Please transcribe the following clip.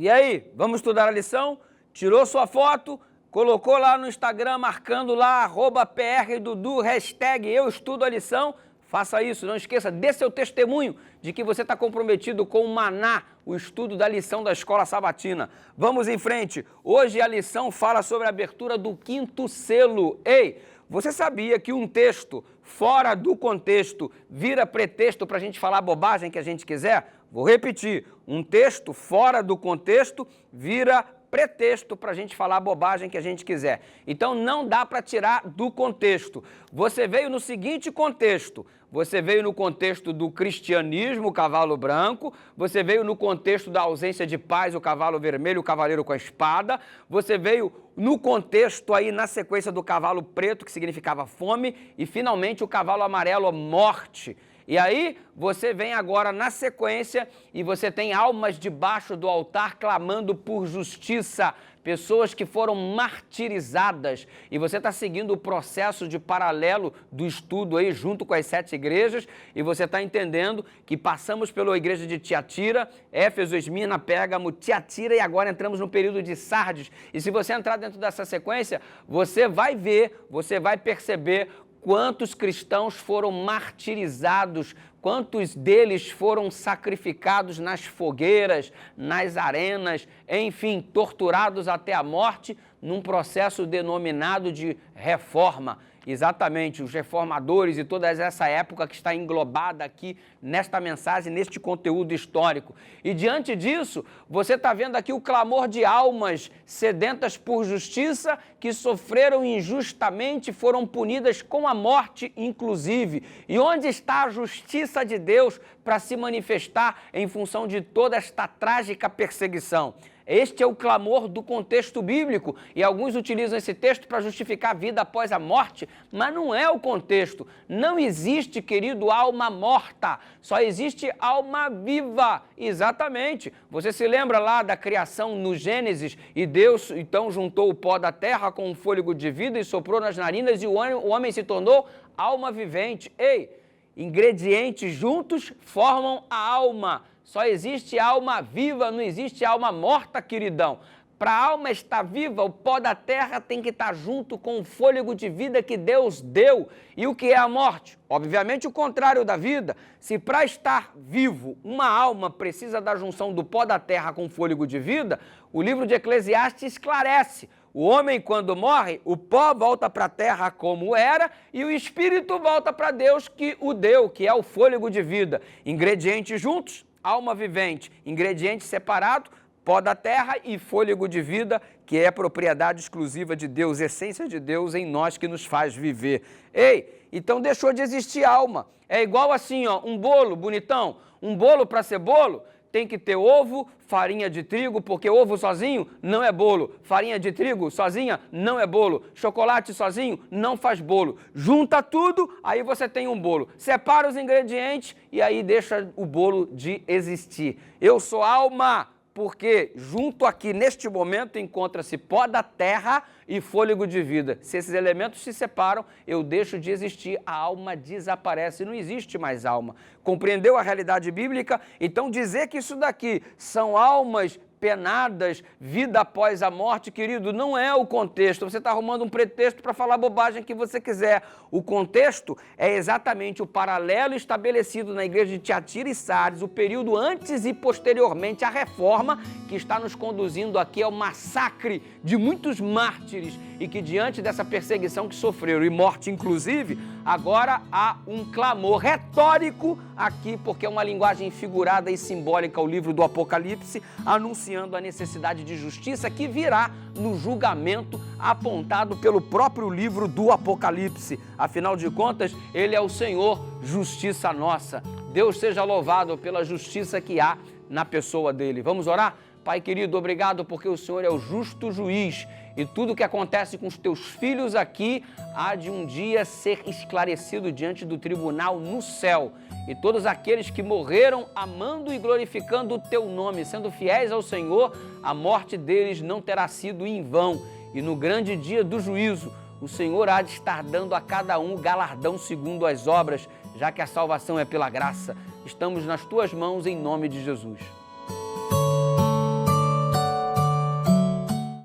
E aí, vamos estudar a lição? Tirou sua foto, colocou lá no Instagram, marcando lá, @PRDudu, hashtag eu estudo a lição. Faça isso, não esqueça, dê seu testemunho de que você está comprometido com o Maná, o estudo da lição da Escola Sabatina. Vamos em frente. Hoje a lição fala sobre a abertura do 5º selo. Ei, você sabia que um texto fora do contexto vira pretexto para a gente falar a bobagem que a gente quiser? Vou repetir, um texto fora do contexto vira pretexto para a gente falar a bobagem que a gente quiser. Então não dá para tirar do contexto. Você veio no seguinte contexto, você veio no contexto do cristianismo, o cavalo branco, você veio no contexto da ausência de paz, o cavalo vermelho, o cavaleiro com a espada, você veio no contexto aí, na sequência do cavalo preto, que significava fome, e finalmente o cavalo amarelo, morte. E aí, você vem agora na sequência e você tem almas debaixo do altar clamando por justiça, pessoas que foram martirizadas. E você está seguindo o processo de paralelo do estudo aí junto com as 7 igrejas e você está entendendo que passamos pela igreja de Tiatira, Éfeso, Esmirna, Pérgamo, Tiatira e agora entramos no período de Sardes. E se você entrar dentro dessa sequência, você vai ver, você vai perceber quantos cristãos foram martirizados, quantos deles foram sacrificados nas fogueiras, nas arenas, enfim, torturados até a morte, num processo denominado de reforma. Exatamente, os reformadores e toda essa época que está englobada aqui nesta mensagem, neste conteúdo histórico. E diante disso, você está vendo aqui o clamor de almas sedentas por justiça, que sofreram injustamente, foram punidas com a morte, inclusive. E onde está a justiça de Deus para se manifestar em função de toda esta trágica perseguição? Este é o clamor do contexto bíblico e alguns utilizam esse texto para justificar a vida após a morte, mas não é o contexto. Não existe, querido, alma morta, só existe alma viva. Exatamente. Você se lembra lá da criação no Gênesis e Deus então juntou o pó da terra com um fôlego de vida e soprou nas narinas e o homem se tornou alma vivente. Ei, ingredientes juntos formam a alma. Só existe alma viva, não existe alma morta, queridão. Para a alma estar viva, o pó da terra tem que estar junto com o fôlego de vida que Deus deu. E o que é a morte? Obviamente o contrário da vida. Se para estar vivo, uma alma precisa da junção do pó da terra com o fôlego de vida, o livro de Eclesiastes esclarece. O homem, quando morre, o pó volta para a terra como era e o espírito volta para Deus que o deu, que é o fôlego de vida. Ingredientes juntos, alma vivente, ingrediente separado, pó da terra e fôlego de vida, que é propriedade exclusiva de Deus, essência de Deus em nós que nos faz viver. Ei, então deixou de existir alma. É igual assim, ó, um bolo bonitão, um bolo para ser bolo, tem que ter ovo, farinha de trigo, porque ovo sozinho não é bolo. Farinha de trigo sozinha não é bolo. Chocolate sozinho não faz bolo. Junta tudo, aí você tem um bolo. Separa os ingredientes e aí deixa o bolo de existir. Eu sou alma, porque junto aqui neste momento encontra-se pó da terra e fôlego de vida. Se esses elementos se separam, eu deixo de existir, a alma desaparece, não existe mais alma. Compreendeu a realidade bíblica? Então dizer que isso daqui são almas penadas, vida após a morte, querido, não é o contexto. Você está arrumando um pretexto para falar a bobagem que você quiser. O contexto é exatamente o paralelo estabelecido na igreja de Tiatira e Sardes, o período antes e posteriormente à reforma, que está nos conduzindo aqui ao massacre de muitos mártires e que diante dessa perseguição que sofreram e morte inclusive, agora há um clamor retórico aqui, porque é uma linguagem figurada e simbólica, o livro do Apocalipse, anunciando a necessidade de justiça que virá no julgamento apontado pelo próprio livro do Apocalipse. Afinal de contas, ele é o Senhor, justiça nossa. Deus seja louvado pela justiça que há na pessoa dele. Vamos orar? Pai querido, obrigado porque o Senhor é o justo juiz e tudo que acontece com os teus filhos aqui há de um dia ser esclarecido diante do tribunal no céu. E todos aqueles que morreram amando e glorificando o teu nome, sendo fiéis ao Senhor, a morte deles não terá sido em vão. E no grande dia do juízo, o Senhor há de estar dando a cada um o galardão segundo as obras, já que a salvação é pela graça. Estamos nas tuas mãos em nome de Jesus.